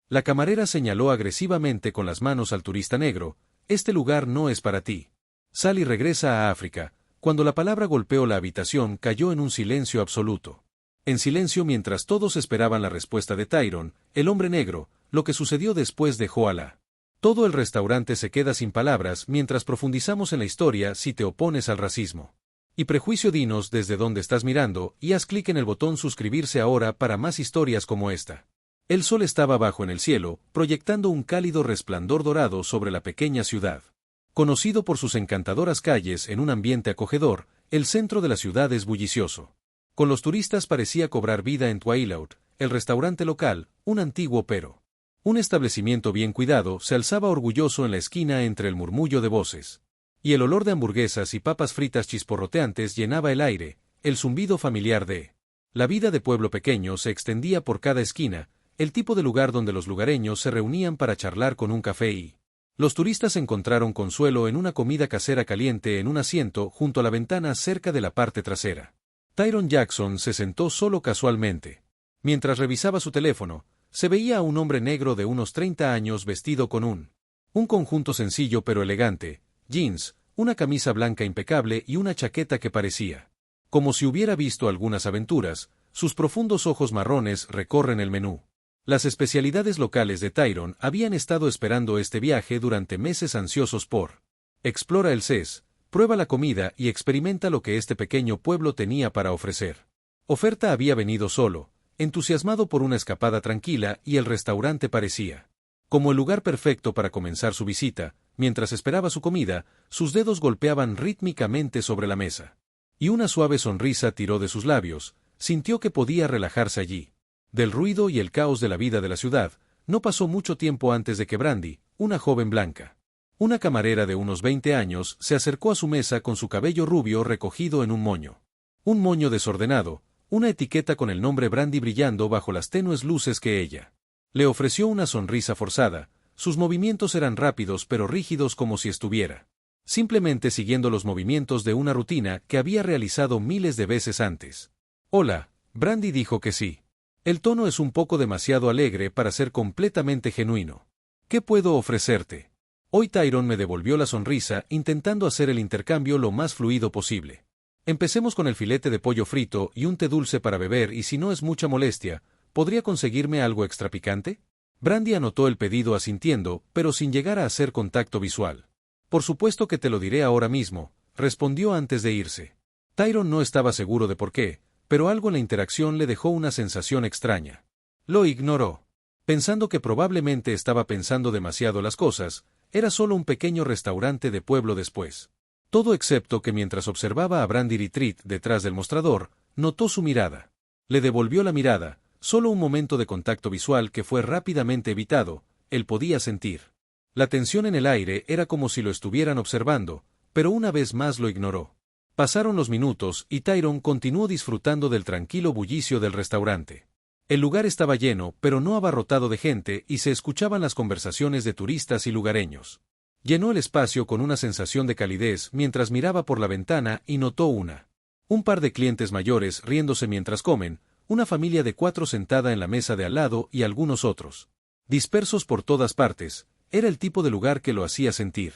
La camarera señaló agresivamente con las manos al turista negro. Este lugar no es para ti. Sal y regresa a África. Cuando la palabra golpeó la habitación, cayó en un silencio absoluto. En silencio mientras todos esperaban la respuesta de Tyrone, el hombre negro. Lo que sucedió después dejó a la. Todo el restaurante se queda sin palabras mientras profundizamos en la historia. Si te opones al racismo y prejuicio, dinos desde dónde estás mirando y haz clic en el botón suscribirse ahora para más historias como esta. El sol estaba bajo en el cielo, proyectando un cálido resplandor dorado sobre la pequeña ciudad. Conocido por sus encantadoras calles en un ambiente acogedor, el centro de la ciudad es bullicioso. Con los turistas parecía cobrar vida en Twilight, el restaurante local, un antiguo pero un establecimiento bien cuidado, se alzaba orgulloso en la esquina entre el murmullo de voces. Y el olor de hamburguesas y papas fritas chisporroteantes llenaba el aire, el zumbido familiar de la vida de pueblo pequeño se extendía por cada esquina, el tipo de lugar donde los lugareños se reunían para charlar con un café y los turistas encontraron consuelo en una comida casera caliente en un asiento junto a la ventana cerca de la parte trasera. Tyrone Jackson se sentó solo casualmente. Mientras revisaba su teléfono, se veía a un hombre negro de unos 30 años vestido con un conjunto sencillo pero elegante, jeans, una camisa blanca impecable y una chaqueta que parecía como si hubiera visto algunas aventuras. Sus profundos ojos marrones recorren el menú. Las especialidades locales de Tyrone habían estado esperando este viaje durante meses ansiosos por. Explora el CES, prueba la comida y experimenta lo que este pequeño pueblo tenía para ofrecer. Oferta había venido solo, entusiasmado por una escapada tranquila, y el restaurante parecía como el lugar perfecto para comenzar su visita. Mientras esperaba su comida, sus dedos golpeaban rítmicamente sobre la mesa. Y una suave sonrisa tiró de sus labios, sintió que podía relajarse allí. Del ruido y el caos de la vida de la ciudad, no pasó mucho tiempo antes de que Brandy, una joven blanca, una camarera de unos 20 años, se acercó a su mesa con su cabello rubio recogido en un moño. Un moño desordenado, una etiqueta con el nombre Brandy brillando bajo las tenues luces que ella le ofreció una sonrisa forzada. Sus movimientos eran rápidos pero rígidos, como si estuviera simplemente siguiendo los movimientos de una rutina que había realizado miles de veces antes. Hola, Brandy dijo que sí. El tono es un poco demasiado alegre para ser completamente genuino. ¿Qué puedo ofrecerte? Hoy Tyrone me devolvió la sonrisa, intentando hacer el intercambio lo más fluido posible. Empecemos con el filete de pollo frito y un té dulce para beber, y si no es mucha molestia, ¿podría conseguirme algo extra picante? Brandy anotó el pedido asintiendo, pero sin llegar a hacer contacto visual. Por supuesto que te lo diré ahora mismo, respondió antes de irse. Tyrone no estaba seguro de por qué, pero algo en la interacción le dejó una sensación extraña. Lo ignoró, pensando que probablemente estaba pensando demasiado las cosas. Era solo un pequeño restaurante de pueblo después. Todo excepto que mientras observaba a Brandy Retreat detrás del mostrador, notó su mirada. Le devolvió la mirada. Solo un momento de contacto visual que fue rápidamente evitado. Él podía sentir la tensión en el aire, era como si lo estuvieran observando, pero una vez más lo ignoró. Pasaron los minutos y Tyrone continuó disfrutando del tranquilo bullicio del restaurante. El lugar estaba lleno, pero no abarrotado de gente, y se escuchaban las conversaciones de turistas y lugareños. Llenó el espacio con una sensación de calidez mientras miraba por la ventana y notó un par de clientes mayores riéndose mientras comen, una familia de 4 sentada en la mesa de al lado y algunos otros dispersos por todas partes. Era el tipo de lugar que lo hacía sentir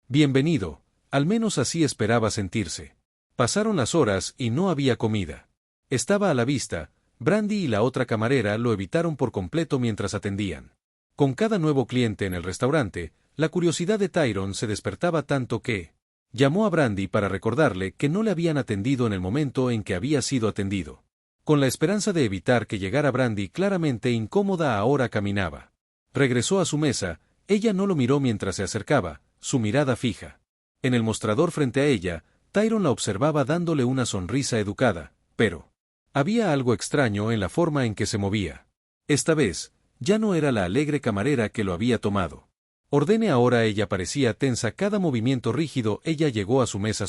bienvenido, al menos así esperaba sentirse. Pasaron las horas y no había comida. Estaba a la vista. Brandy y la otra camarera lo evitaron por completo mientras atendían. Con cada nuevo cliente en el restaurante, la curiosidad de Tyrone se despertaba tanto que llamó a Brandy para recordarle que no le habían atendido en el momento en que había sido atendido. Con la esperanza de evitar que llegara Brandy claramente incómoda, ahora caminaba. Regresó a su mesa. Ella no lo miró mientras se acercaba, su mirada fija en el mostrador frente a ella. Tyrone la observaba dándole una sonrisa educada, pero había algo extraño en la forma en que se movía. Esta vez, ya no era la alegre camarera que lo había tomado. Ordene ahora. Ella parecía tensa, cada movimiento rígido. Ella llegó a su mesa.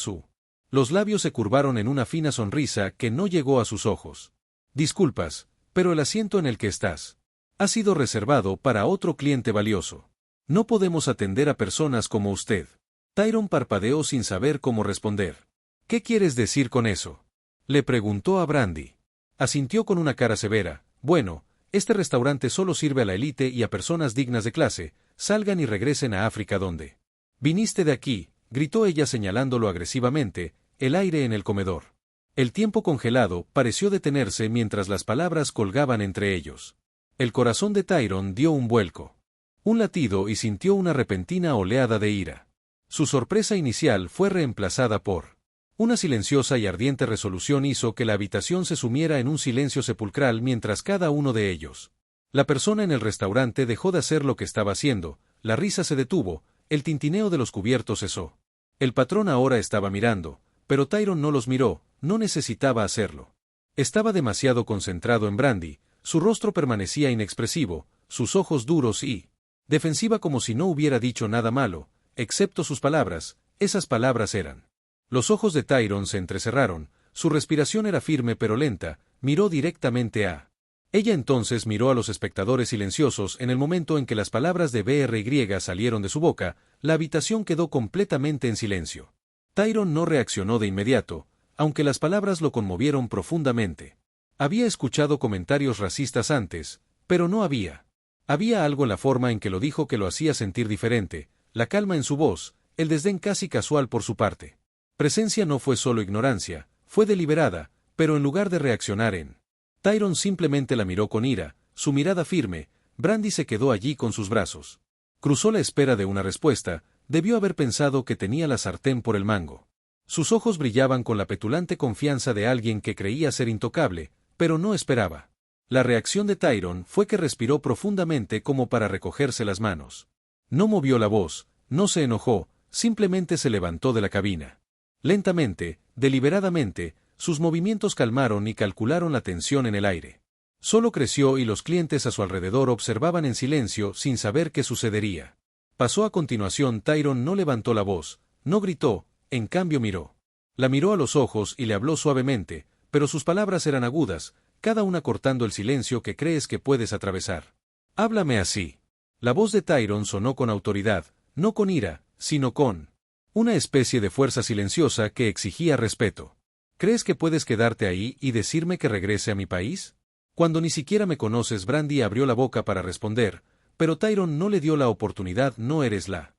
Los labios se curvaron en una fina sonrisa que no llegó a sus ojos. Disculpas, pero el asiento en el que estás ha sido reservado para otro cliente valioso. No podemos atender a personas como usted. Tyrone parpadeó sin saber cómo responder. ¿Qué quieres decir con eso?, le preguntó a Brandy. Asintió con una cara severa. Bueno, Este restaurante solo sirve a la élite y a personas dignas de clase, salgan y regresen a África donde. Viniste de aquí, gritó ella señalándolo agresivamente, el aire en el comedor. El tiempo congelado pareció detenerse mientras las palabras colgaban entre ellos. El corazón de Tyrone dio un vuelco. Un latido y sintió una repentina oleada de ira. Su sorpresa inicial fue reemplazada por una silenciosa y ardiente resolución hizo que la habitación se sumiera en un silencio sepulcral mientras cada uno de ellos. La persona en el restaurante dejó de hacer lo que estaba haciendo, la risa se detuvo, el tintineo de los cubiertos cesó. El patrón ahora estaba mirando, pero Tyrone no los miró, no necesitaba hacerlo. Estaba demasiado concentrado en Brandy, su rostro permanecía inexpresivo, sus ojos duros y defensiva como si no hubiera dicho nada malo, excepto sus palabras, esas palabras eran. Los ojos de Tyrone se entrecerraron, su respiración era firme pero lenta, miró directamente a. Ella entonces miró a los espectadores silenciosos en el momento en que las palabras de BRY salieron de su boca, la habitación quedó completamente en silencio. Tyrone no reaccionó de inmediato, aunque las palabras lo conmovieron profundamente. Había escuchado comentarios racistas antes, pero no había. Había algo en la forma en que lo dijo que lo hacía sentir diferente, la calma en su voz, el desdén casi casual por su parte. Presencia no fue solo ignorancia, fue deliberada, pero en lugar de reaccionar en. Tyrone simplemente la miró con ira, su mirada firme, Brandy se quedó allí con sus brazos. Cruzó la espera de una respuesta, debió haber pensado que tenía la sartén por el mango. Sus ojos brillaban con la petulante confianza de alguien que creía ser intocable, pero no esperaba. La reacción de Tyrone fue que respiró profundamente como para recogerse las manos. No movió la voz, no se enojó, simplemente se levantó de la cabina. Lentamente, deliberadamente, sus movimientos calmaron y calcularon la tensión en el aire. Solo creció y los clientes a su alrededor observaban en silencio sin saber qué sucedería. Pasó a continuación. Tyrone no levantó la voz, no gritó, en cambio miró. La miró a los ojos y le habló suavemente, pero sus palabras eran agudas, cada una cortando el silencio que crees que puedes atravesar. Háblame así. La voz de Tyrone sonó con autoridad, no con ira, sino con una especie de fuerza silenciosa que exigía respeto. ¿Crees que puedes quedarte ahí y decirme que regrese a mi país? Cuando ni siquiera me conoces. Brandy abrió la boca para responder, pero Tyrone no le dio la oportunidad. No eres la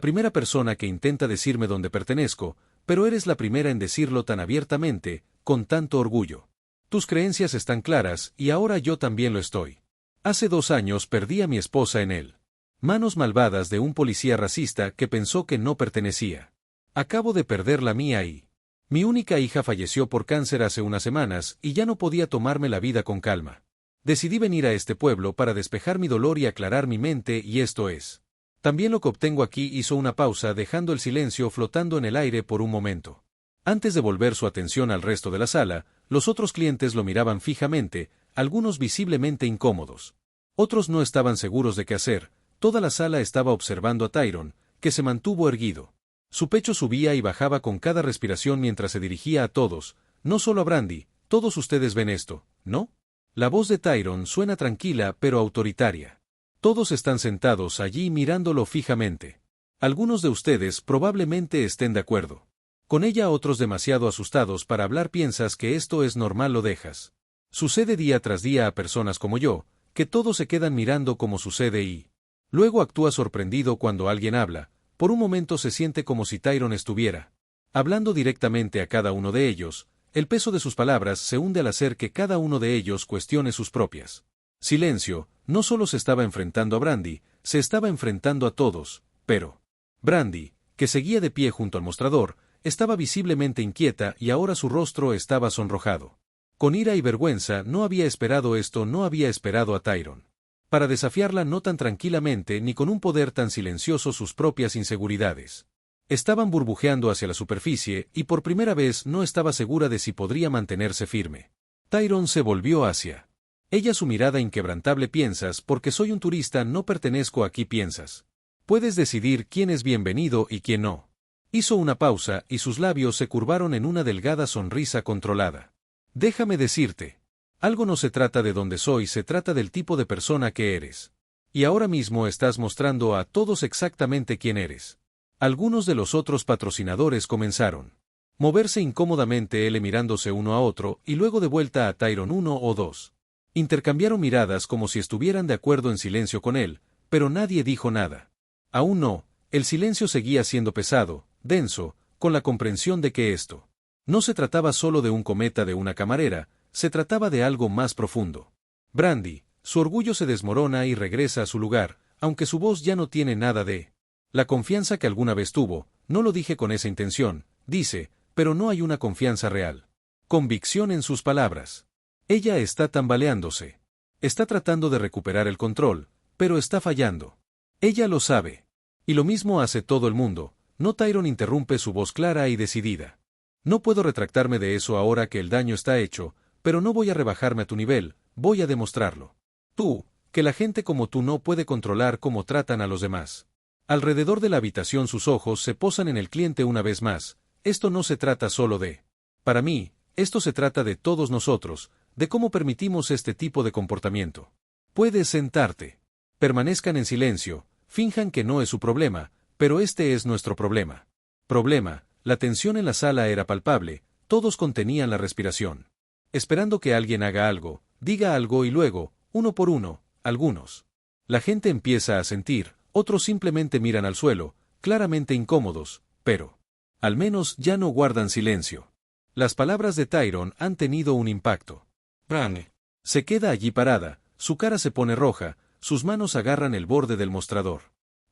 primera persona que intenta decirme dónde pertenezco, pero eres la primera en decirlo tan abiertamente, con tanto orgullo. Tus creencias están claras y ahora yo también lo estoy. Hace 2 años perdí a mi esposa en él. Manos malvadas de un policía racista que pensó que no pertenecía. Acabo de perder la mía y mi única hija falleció por cáncer hace unas semanas y ya no podía tomarme la vida con calma. Decidí venir a este pueblo para despejar mi dolor y aclarar mi mente y esto es. También lo que obtengo aquí. Hizo una pausa dejando el silencio flotando en el aire por un momento. Antes de volver su atención al resto de la sala, los otros clientes lo miraban fijamente, algunos visiblemente incómodos. Otros no estaban seguros de qué hacer. Toda la sala estaba observando a Tyrone, que se mantuvo erguido. Su pecho subía y bajaba con cada respiración mientras se dirigía a todos, no solo a Brandy. Todos ustedes ven esto, ¿no? La voz de Tyrone suena tranquila pero autoritaria. Todos están sentados allí mirándolo fijamente. Algunos de ustedes probablemente estén de acuerdo con ella, otros demasiado asustados para hablar. ¿Piensas que esto es normal? Lo dejas. Sucede día tras día a personas como yo, que todos se quedan mirando como sucede y luego actúa sorprendido cuando alguien habla. Por un momento se siente como si Tyrone estuviera hablando directamente a cada uno de ellos. El peso de sus palabras se hunde al hacer que cada uno de ellos cuestione sus propias. Silencio. No solo se estaba enfrentando a Brandy, se estaba enfrentando a todos, pero Brandy, que seguía de pie junto al mostrador, estaba visiblemente inquieta y ahora su rostro estaba sonrojado. Con ira y vergüenza. No había esperado esto, no había esperado a Tyrone para desafiarla no tan tranquilamente ni con un poder tan silencioso. Sus propias inseguridades estaban burbujeando hacia la superficie y por primera vez no estaba segura de si podría mantenerse firme. Tyrone se volvió hacia ella, su mirada inquebrantable. ¿Piensas porque soy un turista no pertenezco aquí? ¿Piensas? Puedes decidir quién es bienvenido y quién no. Hizo una pausa y sus labios se curvaron en una delgada sonrisa controlada. Déjame decirte. Algo no se trata de dónde soy, se trata del tipo de persona que eres. Y ahora mismo estás mostrando a todos exactamente quién eres. Algunos de los otros patrocinadores comenzaron a moverse incómodamente, él mirándose uno a otro y luego de vuelta a Tyrone. 1 o 2. Intercambiaron miradas como si estuvieran de acuerdo en silencio con él, pero nadie dijo nada. Aún no, el silencio seguía siendo pesado, denso, con la comprensión de que esto no se trataba solo de un cometa de una camarera, se trataba de algo más profundo. Brandy, su orgullo se desmorona y regresa a su lugar, aunque su voz ya no tiene nada de la confianza que alguna vez tuvo. No lo dije con esa intención, dice, pero no hay una confianza real. Convicción en sus palabras. Ella está tambaleándose. Está tratando de recuperar el control, pero está fallando. Ella lo sabe. Y lo mismo hace todo el mundo. No. Tyron interrumpe su voz clara y decidida. No puedo retractarme de eso ahora que el daño está hecho, pero no voy a rebajarme a tu nivel, voy a demostrarlo. Tú, que la gente como tú no puede controlar cómo tratan a los demás. Alrededor de la habitación sus ojos se posan en el cliente una vez más. Esto no se trata solo de... Para mí, esto se trata de todos nosotros, de cómo permitimos este tipo de comportamiento. Puedes sentarte. Permanezcan en silencio, finjan que no es su problema, pero este es nuestro problema. Problema, la tensión en la sala era palpable, todos contenían la respiración. Esperando que alguien haga algo, diga algo y luego, uno por uno, algunos. La gente empieza a sentir, otros simplemente miran al suelo, claramente incómodos, pero al menos ya no guardan silencio. Las palabras de Tyron han tenido un impacto. Brandy se queda allí parada, su cara se pone roja, sus manos agarran el borde del mostrador.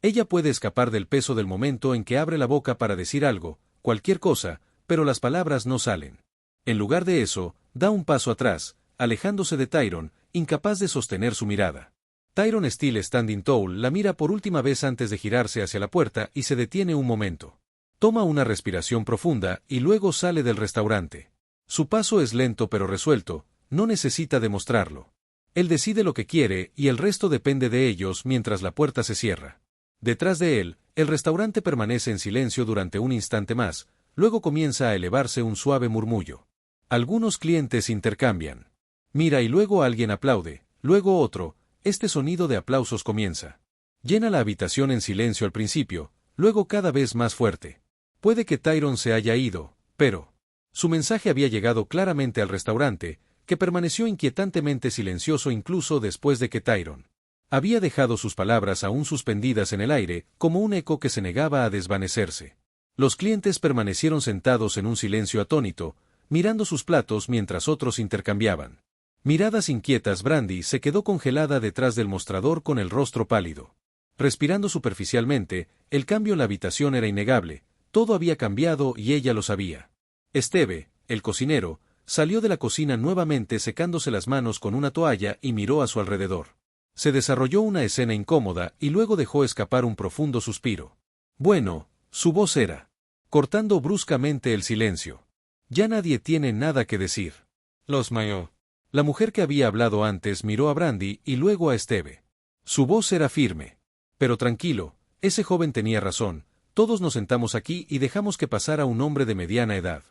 Ella puede escapar del peso del momento en que abre la boca para decir algo, cualquier cosa, pero las palabras no salen. En lugar de eso, da un paso atrás, alejándose de Tyron, incapaz de sostener su mirada. Tyron Steele Standing Tall la mira por última vez antes de girarse hacia la puerta y se detiene un momento. Toma una respiración profunda y luego sale del restaurante. Su paso es lento pero resuelto, no necesita demostrarlo. Él decide lo que quiere y el resto depende de ellos mientras la puerta se cierra. Detrás de él, el restaurante permanece en silencio durante un instante más, luego comienza a elevarse un suave murmullo. Algunos clientes intercambian. Mira y luego alguien aplaude, luego otro. Este sonido de aplausos comienza. Llena la habitación en silencio al principio, luego cada vez más fuerte. Puede que Tyron se haya ido, pero su mensaje había llegado claramente al restaurante, que permaneció inquietantemente silencioso incluso después de que Tyron había dejado sus palabras aún suspendidas en el aire, como un eco que se negaba a desvanecerse. Los clientes permanecieron sentados en un silencio atónito, mirando sus platos mientras otros intercambiaban miradas inquietas. Brandy se quedó congelada detrás del mostrador con el rostro pálido. Respirando superficialmente, el cambio en la habitación era innegable, todo había cambiado y ella lo sabía. Steve, el cocinero, salió de la cocina nuevamente secándose las manos con una toalla y miró a su alrededor. Se desarrolló una escena incómoda y luego dejó escapar un profundo suspiro. Bueno, su voz era cortando bruscamente el silencio. Ya nadie tiene nada que decir. Los Mayo. La mujer que había hablado antes miró a Brandy y luego a Steve. Su voz era firme. Pero tranquilo, ese joven tenía razón, todos nos sentamos aquí y dejamos que pasara un hombre de mediana edad.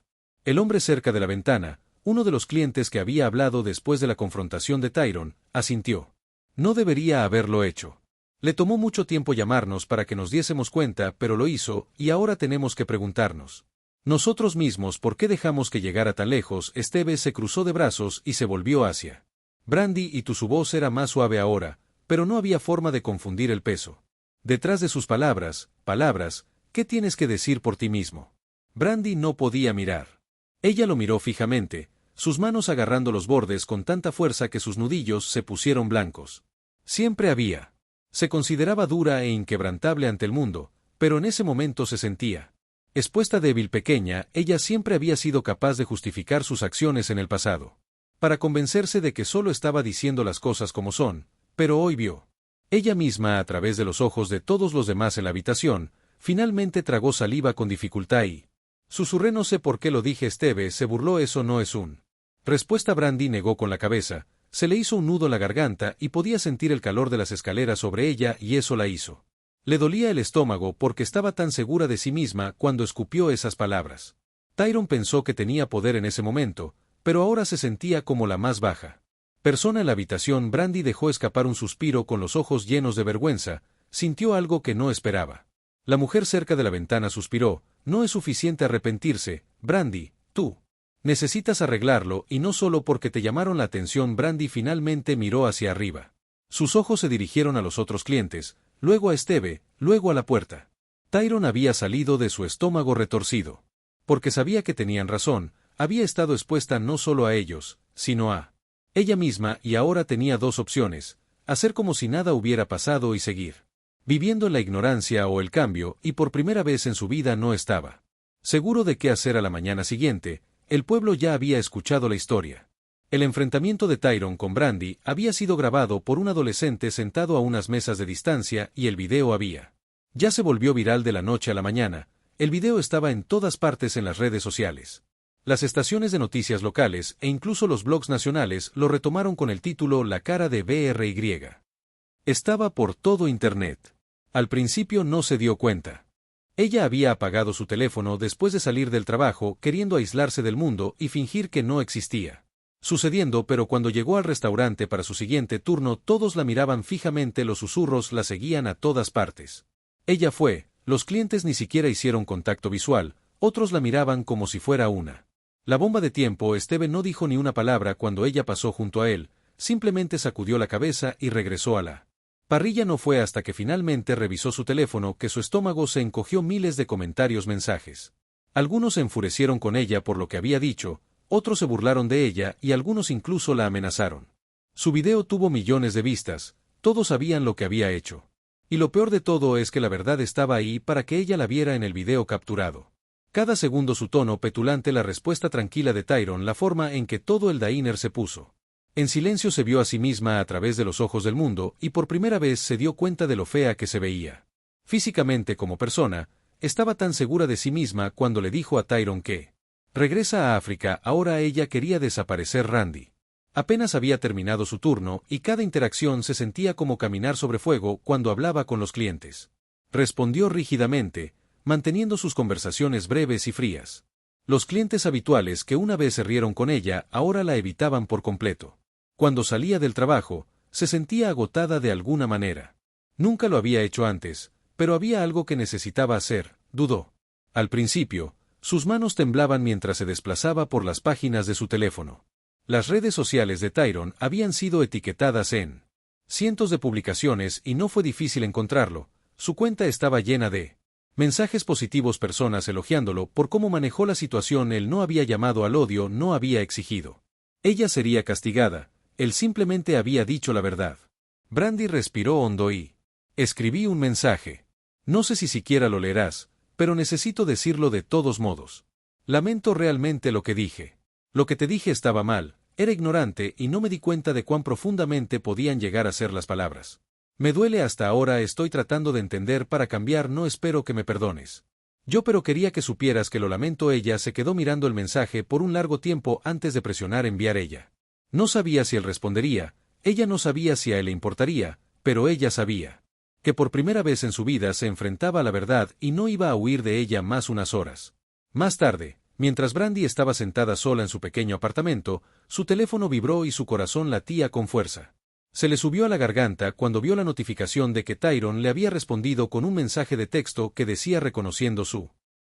El hombre cerca de la ventana, uno de los clientes que había hablado después de la confrontación de Tyron, asintió. No debería haberlo hecho. Le tomó mucho tiempo llamarnos para que nos diésemos cuenta, pero lo hizo, y ahora tenemos que preguntarnos nosotros mismos por qué dejamos que llegara tan lejos. Steve se cruzó de brazos y se volvió hacia Brandy y su voz era más suave ahora, pero no había forma de confundir el peso. Detrás de sus palabras, ¿qué tienes que decir por ti mismo? Brandy no podía mirar. Ella lo miró fijamente, sus manos agarrando los bordes con tanta fuerza que sus nudillos se pusieron blancos. Siempre había. Se consideraba dura e inquebrantable ante el mundo, pero en ese momento se sentía expuesta, débil, pequeña. Ella siempre había sido capaz de justificar sus acciones en el pasado, para convencerse de que solo estaba diciendo las cosas como son, pero hoy vio ella misma a través de los ojos de todos los demás en la habitación. Finalmente tragó saliva con dificultad y susurré: no sé por qué lo dije. Steve se burló. Eso no es un respuesta. Brandy negó con la cabeza, se le hizo un nudo en la garganta y podía sentir el calor de las escaleras sobre ella y eso la hizo. Le dolía el estómago porque estaba tan segura de sí misma cuando escupió esas palabras. Tyron pensó que tenía poder en ese momento, pero ahora se sentía como la más baja persona en la habitación. Brandy dejó escapar un suspiro con los ojos llenos de vergüenza, sintió algo que no esperaba. La mujer cerca de la ventana suspiró: no es suficiente arrepentirse, Brandy, tú Necesitas arreglarlo y no solo porque te llamaron la atención. Brandy finalmente miró hacia arriba. Sus ojos se dirigieron a los otros clientes, luego a Steve, luego a la puerta. Tyrone había salido de su estómago retorcido. Porque sabía que tenían razón, había estado expuesta no solo a ellos, sino a ella misma y ahora tenía dos opciones, hacer como si nada hubiera pasado y seguir viviendo en la ignorancia o el cambio, y por primera vez en su vida no estaba seguro de qué hacer a la mañana siguiente. El pueblo ya había escuchado la historia. El enfrentamiento de Tyrone con Brandy había sido grabado por un adolescente sentado a unas mesas de distancia y el video ya se volvió viral de la noche a la mañana. El video estaba en todas partes en las redes sociales. Las estaciones de noticias locales e incluso los blogs nacionales lo retomaron con el título La cara de BRY. Estaba por todo Internet. Al principio no se dio cuenta. Ella había apagado su teléfono después de salir del trabajo, queriendo aislarse del mundo y fingir que no existía sucediendo, pero cuando llegó al restaurante para su siguiente turno todos la miraban fijamente, los susurros la seguían a todas partes. Ella fue, los clientes ni siquiera hicieron contacto visual, otros la miraban como si fuera una la bomba de tiempo. Steve no dijo ni una palabra cuando ella pasó junto a él, simplemente sacudió la cabeza y regresó a la parrilla. No fue hasta que finalmente revisó su teléfono que su estómago se encogió. Miles de comentarios, mensajes. Algunos se enfurecieron con ella por lo que había dicho, otros se burlaron de ella y algunos incluso la amenazaron. Su video tuvo millones de vistas, todos sabían lo que había hecho. Y lo peor de todo es que la verdad estaba ahí para que ella la viera en el video capturado. Cada segundo su tono petulante, la respuesta tranquila de Tyrone, la forma en que todo el diner se puso en silencio. Se vio a sí misma a través de los ojos del mundo y por primera vez se dio cuenta de lo fea que se veía. Físicamente como persona, estaba tan segura de sí misma cuando le dijo a Tyrone que regresa a África. Ahora ella quería desaparecer. Randy apenas había terminado su turno y cada interacción se sentía como caminar sobre fuego cuando hablaba con los clientes. Respondió rígidamente, manteniendo sus conversaciones breves y frías. Los clientes habituales que una vez se rieron con ella ahora la evitaban por completo. Cuando salía del trabajo, se sentía agotada de alguna manera. Nunca lo había hecho antes, pero había algo que necesitaba hacer, dudó. Al principio, sus manos temblaban mientras se desplazaba por las páginas de su teléfono. Las redes sociales de Tyrone habían sido etiquetadas en cientos de publicaciones y no fue difícil encontrarlo. Su cuenta estaba llena de mensajes positivos, personas elogiándolo por cómo manejó la situación. Él no había llamado al odio, no había exigido ella sería castigada, él simplemente había dicho la verdad. Brandy respiró hondo y escribí un mensaje. No sé si siquiera lo leerás, pero necesito decirlo de todos modos. Lamento realmente lo que dije. Lo que te dije estaba mal, era ignorante y no me di cuenta de cuán profundamente podían llegar a ser las palabras. Me duele hasta ahora, estoy tratando de entender para cambiar, no espero que me perdones. Pero quería que supieras que lo lamento. Ella se quedó mirando el mensaje por un largo tiempo antes de presionar enviar. Ella no sabía si él respondería, ella no sabía si a él le importaría, pero ella sabía que por primera vez en su vida se enfrentaba a la verdad y no iba a huir de ella más. Unas horas más tarde, mientras Brandy estaba sentada sola en su pequeño apartamento, su teléfono vibró y su corazón latía con fuerza. Se le subió a la garganta cuando vio la notificación de que Tyrone le había respondido con un mensaje de texto que decía reconociendo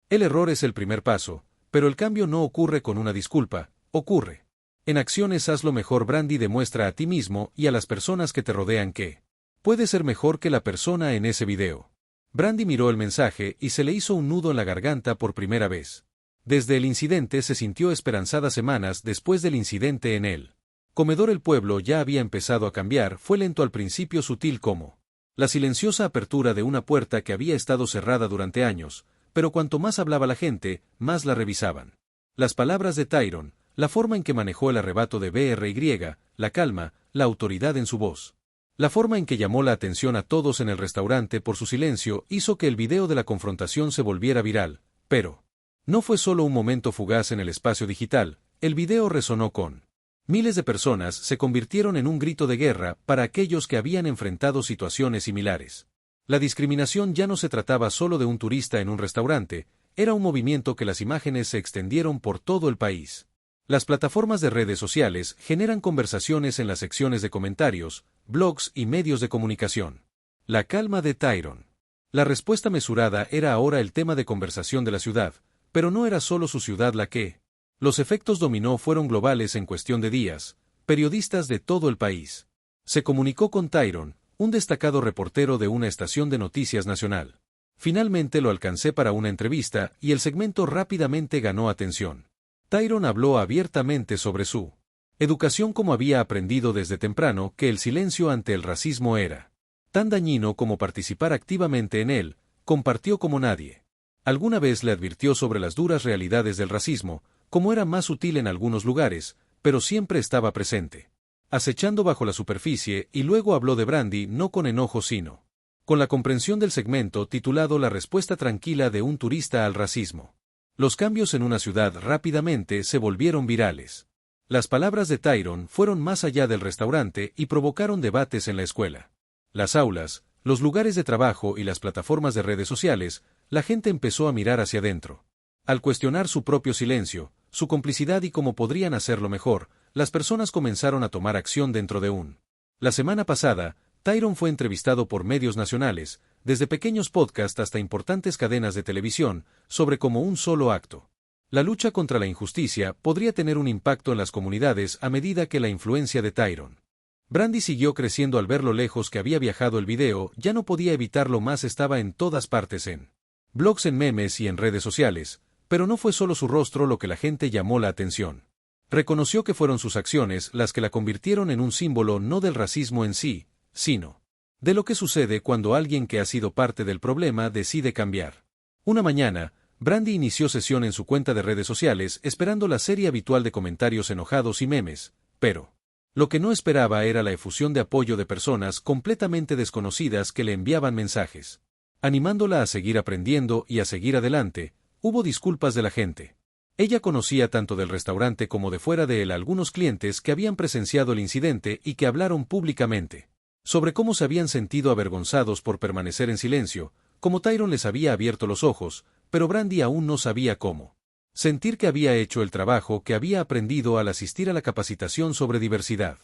el error es el primer paso, pero el cambio no ocurre con una disculpa, ocurre en acciones. Hazlo mejor. Brandy, demuestra a ti mismo y a las personas que te rodean que puedes ser mejor que la persona en ese video. Brandy miró el mensaje y se le hizo un nudo en la garganta por primera vez. Desde el incidente se sintió esperanzada. Semanas después del incidente en el comedor, el pueblo ya había empezado a cambiar. Fue lento al principio, sutil como la silenciosa apertura de una puerta que había estado cerrada durante años, pero cuanto más hablaba la gente, más la revisaban. Las palabras de Tyrone, la forma en que manejó el arrebato de BRY, la calma, la autoridad en su voz, la forma en que llamó la atención a todos en el restaurante por su silencio, hizo que el video de la confrontación se volviera viral. Pero no fue solo un momento fugaz en el espacio digital, el video resonó con miles de personas. Se convirtieron en un grito de guerra para aquellos que habían enfrentado situaciones similares. La discriminación ya no se trataba solo de un turista en un restaurante, era un movimiento que las imágenes se extendieron por todo el país. Las plataformas de redes sociales generan conversaciones en las secciones de comentarios, blogs y medios de comunicación. La calma de Tyrone. La respuesta mesurada era ahora el tema de conversación de la ciudad, pero no era solo su ciudad la que Los efectos dominó fueron globales en cuestión de días. Periodistas de todo el país. Se comunicó con Tyron, un destacado reportero de una estación de noticias nacional. Finalmente lo alcancé para una entrevista y el segmento rápidamente ganó atención. Tyron habló abiertamente sobre su educación, como había aprendido desde temprano que el silencio ante el racismo era tan dañino como participar activamente en él. Compartió como nadie alguna vez le advirtió sobre las duras realidades del racismo, como era más sutil en algunos lugares, pero siempre estaba presente, acechando bajo la superficie, y luego habló de Brandy no con enojo sino con la comprensión del segmento titulado La respuesta tranquila de un turista al racismo. Los cambios en una ciudad rápidamente se volvieron virales. Las palabras de Tyron fueron más allá del restaurante y provocaron debates en la escuela, las aulas, los lugares de trabajo y las plataformas de redes sociales. La gente empezó a mirar hacia adentro. Al cuestionar su propio silencio, su complicidad y cómo podrían hacerlo mejor, las personas comenzaron a tomar acción dentro de un. La semana pasada, Tyron fue entrevistado por medios nacionales, desde pequeños podcasts hasta importantes cadenas de televisión, sobre cómo un solo acto. La lucha contra la injusticia podría tener un impacto en las comunidades a medida que la influencia de Tyron. Brandy siguió creciendo al ver lo lejos que había viajado el video, ya no podía evitarlo más, estaba en todas partes, en blogs, en memes y en redes sociales, pero no fue solo su rostro lo que la gente llamó la atención. Reconoció que fueron sus acciones las que la convirtieron en un símbolo no del racismo en sí, sino de lo que sucede cuando alguien que ha sido parte del problema decide cambiar. Una mañana, Brandy inició sesión en su cuenta de redes sociales esperando la serie habitual de comentarios enojados y memes, pero lo que no esperaba era la efusión de apoyo de personas completamente desconocidas que le enviaban mensajes, animándola a seguir aprendiendo y a seguir adelante. Hubo disculpas de la gente. Ella conocía tanto del restaurante como de fuera de él a algunos clientes que habían presenciado el incidente y que hablaron públicamente sobre cómo se habían sentido avergonzados por permanecer en silencio, como Tyron les había abierto los ojos, pero Brandy aún no sabía cómo sentir que había hecho el trabajo que había aprendido al asistir a la capacitación sobre diversidad.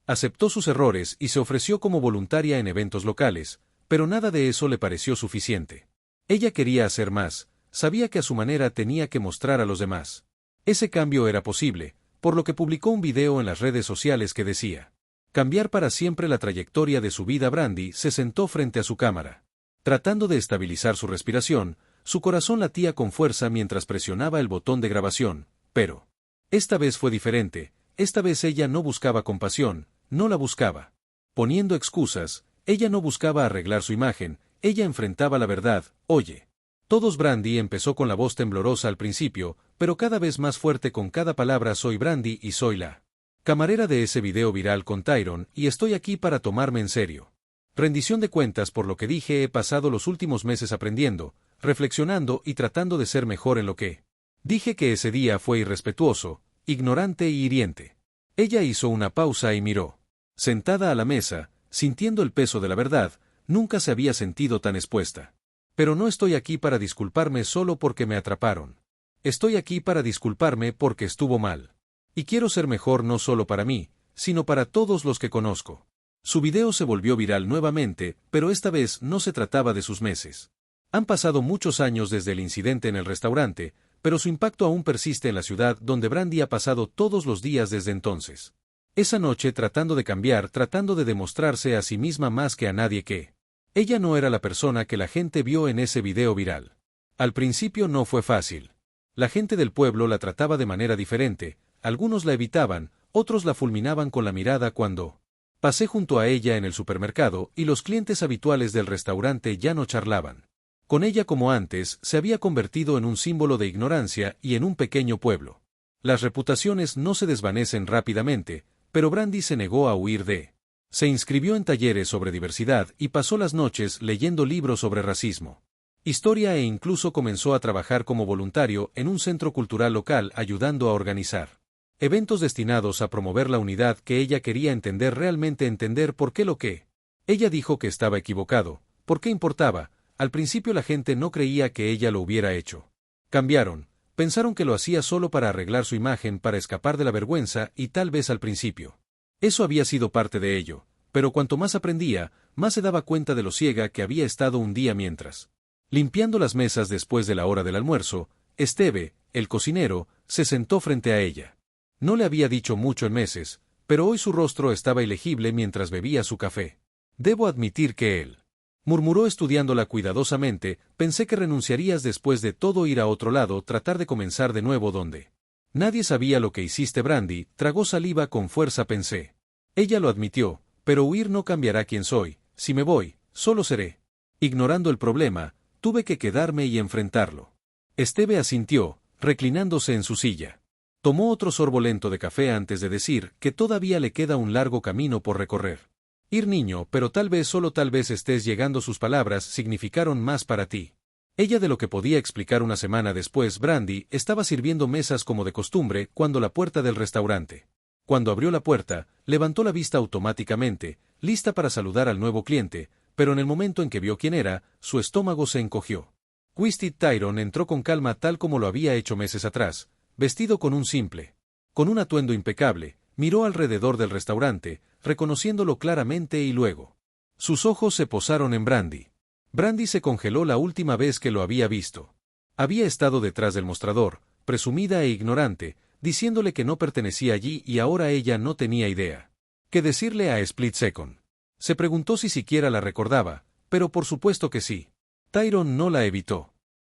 Aceptó sus errores y se ofreció como voluntaria en eventos locales, pero nada de eso le pareció suficiente. Ella quería hacer más, sabía que a su manera tenía que mostrar a los demás. Ese cambio era posible, por lo que publicó un video en las redes sociales que decía: cambiar para siempre la trayectoria de su vida. Brandy se sentó frente a su cámara. Tratando de estabilizar su respiración, su corazón latía con fuerza mientras presionaba el botón de grabación, pero esta vez fue diferente. Esta vez ella no buscaba compasión, no la buscaba poniendo excusas, ella no buscaba arreglar su imagen, ella enfrentaba la verdad. Oye, todos. Brandy empezó con la voz temblorosa al principio, pero cada vez más fuerte con cada palabra: soy Brandy y soy la camarera de ese video viral con Tyron, y estoy aquí para tomarme en serio. Rendición de cuentas por lo que dije. He pasado los últimos meses aprendiendo, reflexionando y tratando de ser mejor en lo que dije. Que ese día fue irrespetuoso, ignorante y hiriente. Ella hizo una pausa y miró. Sentada a la mesa, sintiendo el peso de la verdad, nunca se había sentido tan expuesta. Pero no estoy aquí para disculparme solo porque me atraparon. Estoy aquí para disculparme porque estuvo mal. Y quiero ser mejor no solo para mí, sino para todos los que conozco. Su video se volvió viral nuevamente, pero esta vez no se trataba de sus meses. Han pasado muchos años desde el incidente en el restaurante, pero su impacto aún persiste en la ciudad donde Brandy ha pasado todos los días desde entonces. Esa noche, tratando de cambiar, tratando de demostrarse a sí misma más que a nadie que ella no era la persona que la gente vio en ese video viral. Al principio no fue fácil. La gente del pueblo la trataba de manera diferente, algunos la evitaban, otros la fulminaban con la mirada cuando pasé junto a ella en el supermercado, y los clientes habituales del restaurante ya no charlaban con ella como antes. Se había convertido en un símbolo de ignorancia y en un pequeño pueblo. Las reputaciones no se desvanecen rápidamente, pero Brandy se negó a huir de. Se inscribió en talleres sobre diversidad y pasó las noches leyendo libros sobre racismo, historia, e incluso comenzó a trabajar como voluntario en un centro cultural local, ayudando a organizar eventos destinados a promover la unidad que ella quería entender, realmente entender por qué lo que ella dijo que estaba equivocado, por qué importaba. Al principio la gente no creía que ella lo hubiera hecho. Cambiaron, pensaron que lo hacía solo para arreglar su imagen, para escapar de la vergüenza, y tal vez al principio eso había sido parte de ello, pero cuanto más aprendía, más se daba cuenta de lo ciega que había estado. Un día, mientras limpiando las mesas después de la hora del almuerzo, Esteve, el cocinero, Se sentó frente a ella. No le había dicho mucho en meses, pero hoy su rostro estaba ilegible mientras bebía su café. Debo admitir que él. Murmuró estudiándola cuidadosamente, pensé que renunciarías después de todo ir a otro lado, tratar de comenzar de nuevo donde. Nadie sabía lo que hiciste, Brandy, tragó saliva con fuerza, pensé. Ella lo admitió, pero huir no cambiará quién soy, si me voy, solo seré. Ignorando el problema, tuve que quedarme y enfrentarlo. Esteve asintió, reclinándose en su silla. Tomó otro sorbo lento de café antes de decir que todavía le queda un largo camino por recorrer. Ir, niño, pero tal vez, solo tal vez estés llegando. Sus palabras significaron más para ti. Ella de lo que podía explicar. Una semana después, Brandy estaba sirviendo mesas como de costumbre cuando la puerta del restaurante. Cuando abrió la puerta, levantó la vista automáticamente, lista para saludar al nuevo cliente, pero en el momento en que vio quién era, su estómago se encogió. Twisted Tyron entró con calma tal como lo había hecho meses atrás, vestido con un atuendo impecable, miró alrededor del restaurante, reconociéndolo claramente y luego. Sus ojos se posaron en Brandy. Brandy se congeló la última vez que lo había visto. Había estado detrás del mostrador, presumida e ignorante, diciéndole que no pertenecía allí y ahora ella no tenía idea. ¿Qué decirle a Split Second? Se preguntó si siquiera la recordaba, pero por supuesto que sí. Tyron no la evitó.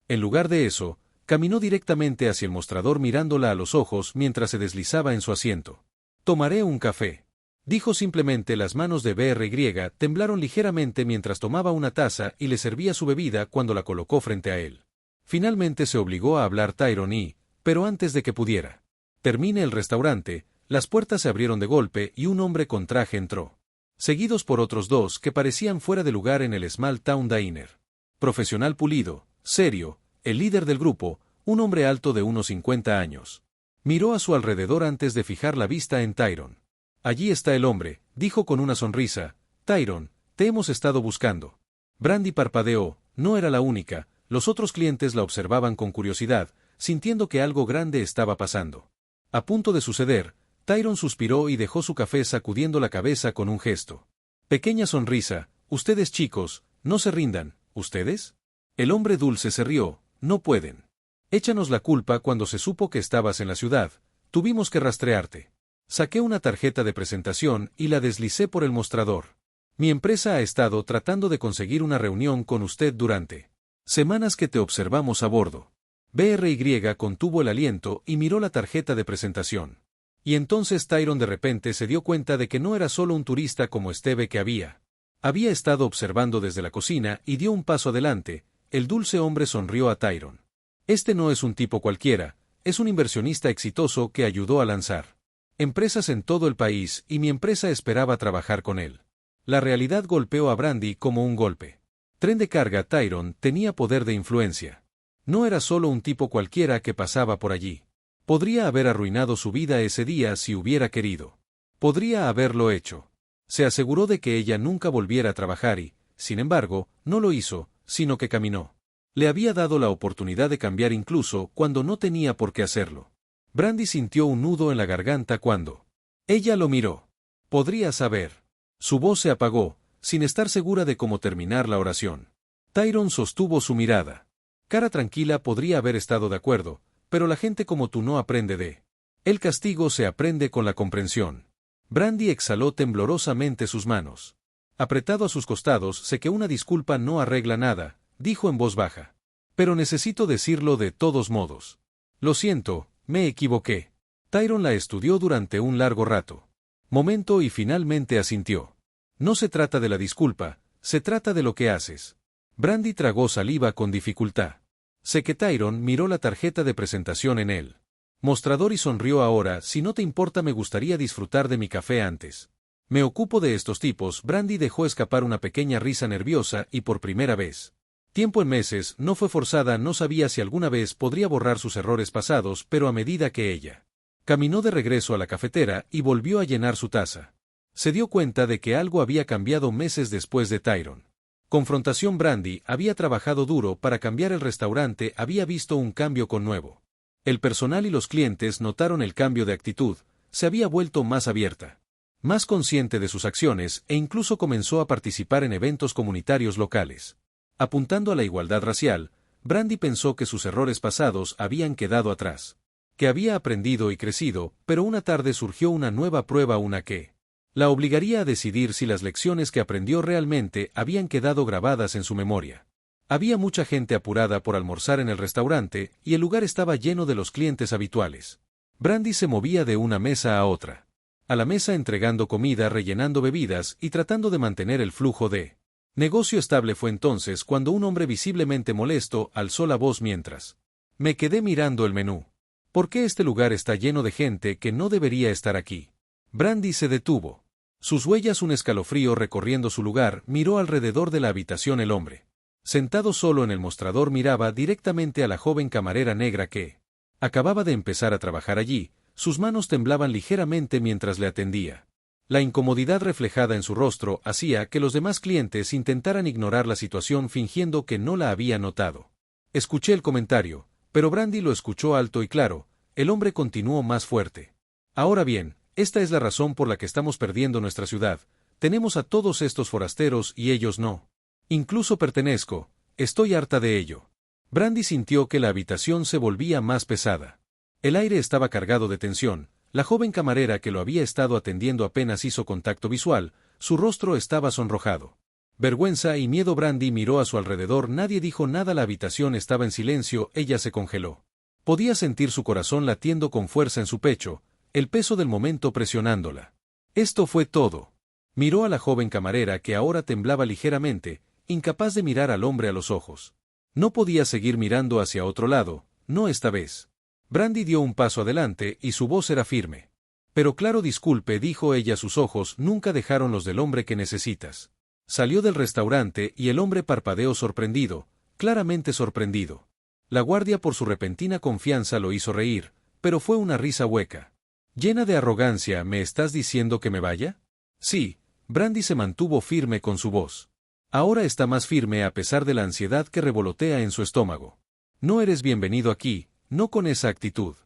En lugar de eso, caminó directamente hacia el mostrador mirándola a los ojos mientras se deslizaba en su asiento. Tomaré un café. Dijo simplemente. Las manos de BRY temblaron ligeramente mientras tomaba una taza y le servía su bebida cuando la colocó frente a él. Finalmente se obligó a hablar Tyron pero antes de que pudiera termine el restaurante, las puertas se abrieron de golpe y un hombre con traje entró. Seguidos por otros dos que parecían fuera de lugar en el Small Town Diner. Profesional pulido, serio, el líder del grupo, un hombre alto de unos 50 años. Miró a su alrededor antes de fijar la vista en Tyron. Allí está el hombre, dijo con una sonrisa. Tyron, te hemos estado buscando. Brandy parpadeó, no era la única, los otros clientes la observaban con curiosidad, sintiendo que algo grande estaba pasando. A punto de suceder, Tyron suspiró y dejó su café sacudiendo la cabeza con un gesto. Pequeña sonrisa. Ustedes, chicos, no se rindan. ¿Ustedes? El hombre dulce se rió. No pueden. Échanos la culpa. Cuando se supo que estabas en la ciudad, tuvimos que rastrearte. Saqué una tarjeta de presentación y la deslicé por el mostrador. Mi empresa ha estado tratando de conseguir una reunión con usted durante semanas que te observamos a bordo. BRY contuvo el aliento y miró la tarjeta de presentación. Y entonces Tyron de repente se dio cuenta de que no era solo un turista como Esteve que había estado observando desde la cocina y dio un paso adelante. El dulce hombre sonrió a Tyron. Este no es un tipo cualquiera, es un inversionista exitoso que ayudó a lanzar empresas en todo el país y mi empresa esperaba trabajar con él. La realidad golpeó a Brandy como un golpe. Tren de carga. Tyron tenía poder de influencia. No era solo un tipo cualquiera que pasaba por allí. Podría haber arruinado su vida ese día si hubiera querido. Podría haberlo hecho. Se aseguró de que ella nunca volviera a trabajar y, sin embargo, no lo hizo, sino que caminó. Le había dado la oportunidad de cambiar incluso cuando no tenía por qué hacerlo. Brandy sintió un nudo en la garganta cuando ella lo miró. Podría saber. Su voz se apagó, sin estar segura de cómo terminar la oración. Tyron sostuvo su mirada. Cara tranquila. Podría haber estado de acuerdo, pero la gente como tú no aprende de el castigo, se aprende con la comprensión. Brandy exhaló temblorosamente sus manos. Apretado a sus costados, sé que una disculpa no arregla nada, dijo en voz baja. Pero necesito decirlo de todos modos. Lo siento, me equivoqué. Tyron la estudió durante un largo rato. Momento y finalmente asintió. No se trata de la disculpa, se trata de lo que haces. Brandy tragó saliva con dificultad. Sé que Tyron miró la tarjeta de presentación en el mostrador y sonrió. Ahora, si no te importa, me gustaría disfrutar de mi café antes. Me ocupo de estos tipos. Brandy dejó escapar una pequeña risa nerviosa y por primera vez. Tiempo en meses, no fue forzada, no sabía si alguna vez podría borrar sus errores pasados, pero a medida que ella caminó de regreso a la cafetera y volvió a llenar su taza, se dio cuenta de que algo había cambiado meses después de Tyron. Confrontación. Brandy había trabajado duro para cambiar el restaurante, había visto un cambio con nuevo. El personal y los clientes notaron el cambio de actitud, se había vuelto más abierta, más consciente de sus acciones e incluso comenzó a participar en eventos comunitarios locales. Apuntando a la igualdad racial, Brandy pensó que sus errores pasados habían quedado atrás. que había aprendido y crecido, pero una tarde surgió una nueva prueba, una que la obligaría a decidir si las lecciones que aprendió realmente habían quedado grabadas en su memoria. Había mucha gente apurada por almorzar en el restaurante, y el lugar estaba lleno de los clientes habituales. Brandy se movía de una mesa a otra. A la mesa entregando comida, rellenando bebidas y tratando de mantener el flujo de negocio estable. Fue entonces cuando un hombre visiblemente molesto alzó la voz mientras me quedé mirando el menú. ¿Por qué este lugar está lleno de gente que no debería estar aquí? Brandy se detuvo. Sus huellas un escalofrío recorriendo su lugar, miró alrededor de la habitación. El hombre, sentado solo en el mostrador, miraba directamente a la joven camarera negra que acababa de empezar a trabajar allí. Sus manos temblaban ligeramente mientras le atendía. La incomodidad reflejada en su rostro hacía que los demás clientes intentaran ignorar la situación fingiendo que no la había notado. Escuché el comentario, pero Brandy lo escuchó alto y claro. El hombre continuó más fuerte. Ahora bien, esta es la razón por la que estamos perdiendo nuestra ciudad. Tenemos a todos estos forasteros y ellos no. Incluso pertenezco. Estoy harta de ello. Brandy sintió que la habitación se volvía más pesada. El aire estaba cargado de tensión. La joven camarera que lo había estado atendiendo apenas hizo contacto visual. Su rostro estaba sonrojado. Vergüenza y miedo. Brandy miró a su alrededor. Nadie dijo nada. La habitación estaba en silencio. Ella se congeló. Podía sentir su corazón latiendo con fuerza en su pecho, el peso del momento presionándola. Esto fue todo. Miró a la joven camarera que ahora temblaba ligeramente, incapaz de mirar al hombre a los ojos. No podía seguir mirando hacia otro lado, no esta vez. Brandy dio un paso adelante y su voz era firme. Pero claro, disculpe, dijo ella. Sus ojos nunca dejaron los del hombre que necesitas. Salió del restaurante y el hombre parpadeó sorprendido, claramente sorprendido. La guardia por su repentina confianza lo hizo reír, pero fue una risa hueca. Llena de arrogancia. ¿Me estás diciendo que me vaya? Sí. Brandy se mantuvo firme con su voz. Ahora está más firme a pesar de la ansiedad que revolotea en su estómago. No eres bienvenido aquí, no con esa actitud.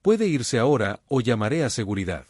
Puede irse ahora o llamaré a seguridad.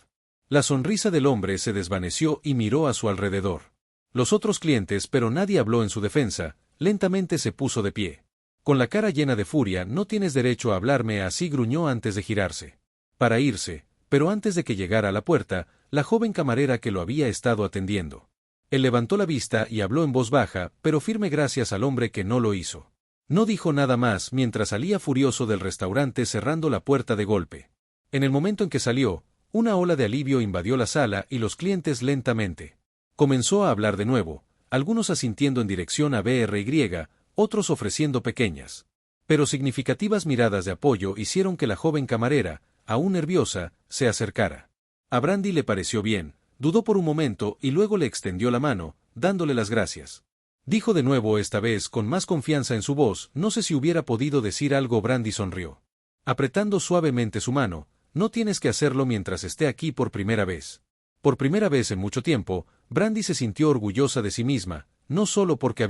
La sonrisa del hombre se desvaneció y miró a su alrededor. Los otros clientes, pero nadie habló en su defensa. Lentamente se puso de pie. Con la cara llena de furia. No tienes derecho a hablarme así, gruñó antes de girarse para irse, pero antes de que llegara a la puerta, la joven camarera que lo había estado atendiendo. Él levantó la vista y habló en voz baja, pero firme, gracias al hombre que no lo hizo. No dijo nada más mientras salía furioso del restaurante cerrando la puerta de golpe. En el momento en que salió, una ola de alivio invadió la sala y los clientes lentamente comenzó a hablar de nuevo, algunos asintiendo en dirección a BRY, otros ofreciendo pequeñas pero significativas miradas de apoyo hicieron que la joven camarera, aún nerviosa, se acercara. A Brandy le pareció bien, dudó por un momento y luego le extendió la mano, dándole las gracias. Dijo de nuevo, esta vez con más confianza en su voz. No sé si hubiera podido decir algo. Brandy sonrió, apretando suavemente su mano. No tienes que hacerlo mientras esté aquí por primera vez. Por primera vez en mucho tiempo, Brandy se sintió orgullosa de sí misma, no solo porque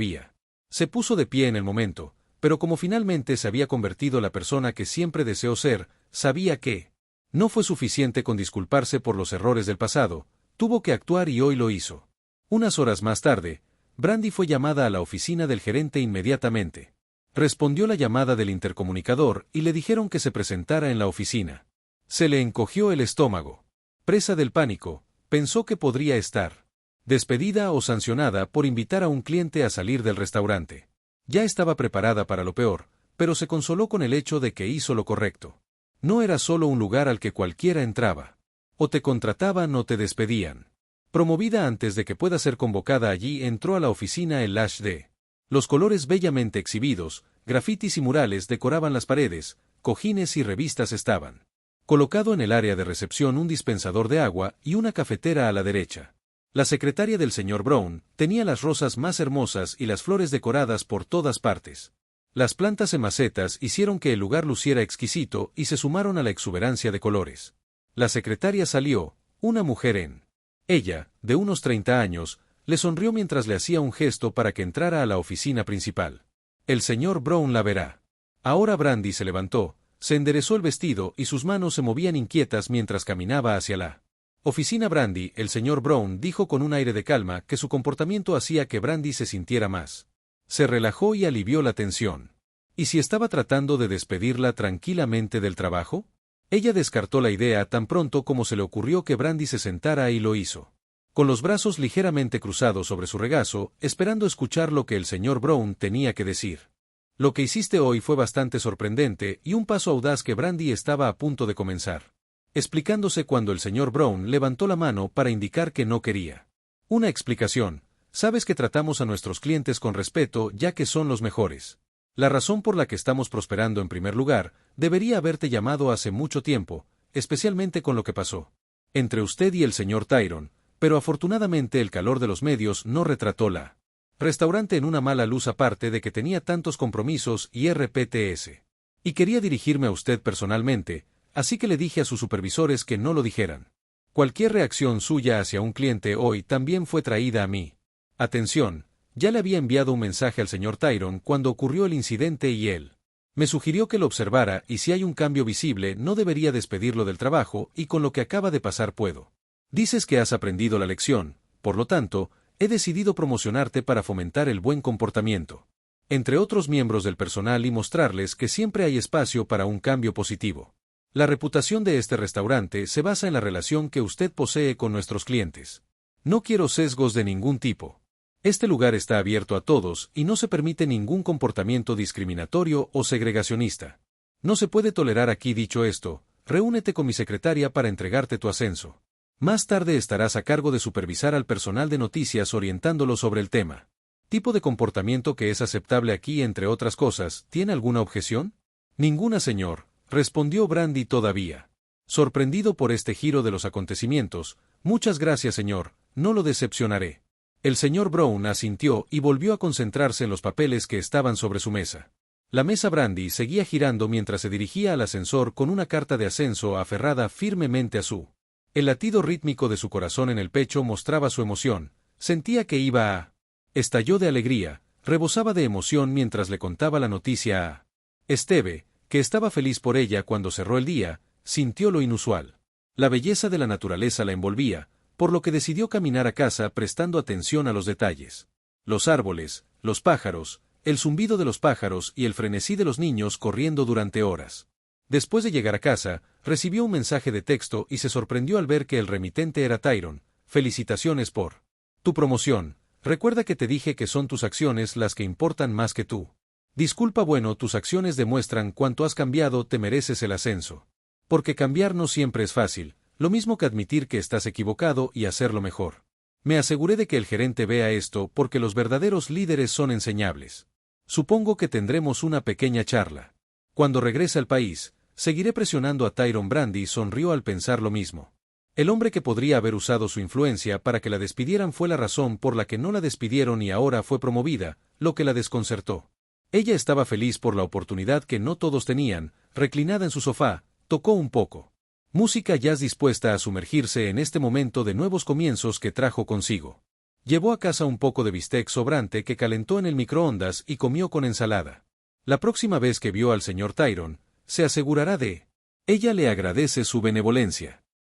se puso de pie en el momento, pero como finalmente se había convertido la persona que siempre deseó ser. Sabía que no fue suficiente con disculparse por los errores del pasado, tuvo que actuar y hoy lo hizo. Unas horas más tarde, Brandy fue llamada a la oficina del gerente inmediatamente. Respondió la llamada del intercomunicador y le dijeron que se presentara en la oficina. Se le encogió el estómago. Presa del pánico, pensó que podría estar despedida o sancionada por invitar a un cliente a salir del restaurante. Ya estaba preparada para lo peor, pero se consoló con el hecho de que hizo lo correcto. No era solo un lugar al que cualquiera entraba. O te contrataban o te despedían. Promovida antes de que pueda ser convocada allí, entró a la oficina el Lash D. Los colores bellamente exhibidos, grafitis y murales decoraban las paredes, cojines y revistas estaban. Colocado en el área de recepción un dispensador de agua y una cafetera a la derecha. La secretaria del señor Brown tenía las rosas más hermosas y las flores decoradas por todas partes. Las plantas en macetas hicieron que el lugar luciera exquisito y se sumaron a la exuberancia de colores. La secretaria salió, una mujer en ella, de unos 30 años, le sonrió mientras le hacía un gesto para que entrara a la oficina principal. El señor Brown la verá. Ahora Brandy se levantó, se enderezó el vestido y sus manos se movían inquietas mientras caminaba hacia la oficina. Brandy, el señor Brown dijo con un aire de calma que su comportamiento hacía que Brandy se sintiera más. Se relajó y alivió la tensión. ¿Y si estaba tratando de despedirla tranquilamente del trabajo? Ella descartó la idea tan pronto como se le ocurrió que Brandy se sentara y lo hizo. Con los brazos ligeramente cruzados sobre su regazo, esperando escuchar lo que el señor Brown tenía que decir. Lo que hiciste hoy fue bastante sorprendente y un paso audaz que Brandy estaba a punto de comenzar. Explicándose cuando el señor Brown levantó la mano para indicar que no quería. Una explicación. Sabes que tratamos a nuestros clientes con respeto ya que son los mejores. La razón por la que estamos prosperando en primer lugar, debería haberte llamado hace mucho tiempo, especialmente con lo que pasó entre usted y el señor Tyrone, pero afortunadamente el calor de los medios no retrató la restaurante en una mala luz aparte de que tenía tantos compromisos y RPTS. Y quería dirigirme a usted personalmente, así que le dije a sus supervisores que no lo dijeran. Cualquier reacción suya hacia un cliente hoy también fue traída a mí. Atención, ya le había enviado un mensaje al señor Tyrone cuando ocurrió el incidente y él me sugirió que lo observara y si hay un cambio visible no debería despedirlo del trabajo y con lo que acaba de pasar puedo. Dices que has aprendido la lección, por lo tanto, he decidido promocionarte para fomentar el buen comportamiento entre otros miembros del personal y mostrarles que siempre hay espacio para un cambio positivo. La reputación de este restaurante se basa en la relación que usted posee con nuestros clientes. No quiero sesgos de ningún tipo. Este lugar está abierto a todos y no se permite ningún comportamiento discriminatorio o segregacionista. No se puede tolerar aquí. Dicho esto, reúnete con mi secretaria para entregarte tu ascenso. Más tarde estarás a cargo de supervisar al personal de noticias orientándolo sobre el tema. Tipo de comportamiento que es aceptable aquí entre otras cosas. ¿Tiene alguna objeción? Ninguna, señor, respondió Brandy todavía sorprendido por este giro de los acontecimientos. Muchas gracias, señor, no lo decepcionaré. El señor Brown asintió y volvió a concentrarse en los papeles que estaban sobre su mesa. La mesa Brandy seguía girando mientras se dirigía al ascensor con una carta de ascenso aferrada firmemente a su. El latido rítmico de su corazón en el pecho mostraba su emoción, sentía que iba a. Estalló de alegría, rebosaba de emoción mientras le contaba la noticia a Esteve, que estaba feliz por ella cuando cerró el día, sintió lo inusual. La belleza de la naturaleza la envolvía, por lo que decidió caminar a casa prestando atención a los detalles. Los árboles, los pájaros, el zumbido de los pájaros y el frenesí de los niños corriendo durante horas. Después de llegar a casa, recibió un mensaje de texto y se sorprendió al ver que el remitente era Tyrone. Felicitaciones por tu promoción. Recuerda que te dije que son tus acciones las que importan más que tú. Disculpa, bueno, tus acciones demuestran cuánto has cambiado, te mereces el ascenso. Porque cambiar no siempre es fácil. Lo mismo que admitir que estás equivocado y hacerlo mejor. Me aseguré de que el gerente vea esto porque los verdaderos líderes son enseñables. Supongo que tendremos una pequeña charla. Cuando regrese al país, seguiré presionando a Tyrone. Brandy sonrió al pensar lo mismo. El hombre que podría haber usado su influencia para que la despidieran fue la razón por la que no la despidieron y ahora fue promovida, lo que la desconcertó. Ella estaba feliz por la oportunidad que no todos tenían, reclinada en su sofá, tocó un poco música jazz dispuesta a sumergirse en este momento de nuevos comienzos que trajo consigo. Llevó a casa un poco de bistec sobrante que calentó en el microondas y comió con ensalada. La próxima vez que vio al señor Tyrone, se asegurará de. Ella le agradece su benevolencia.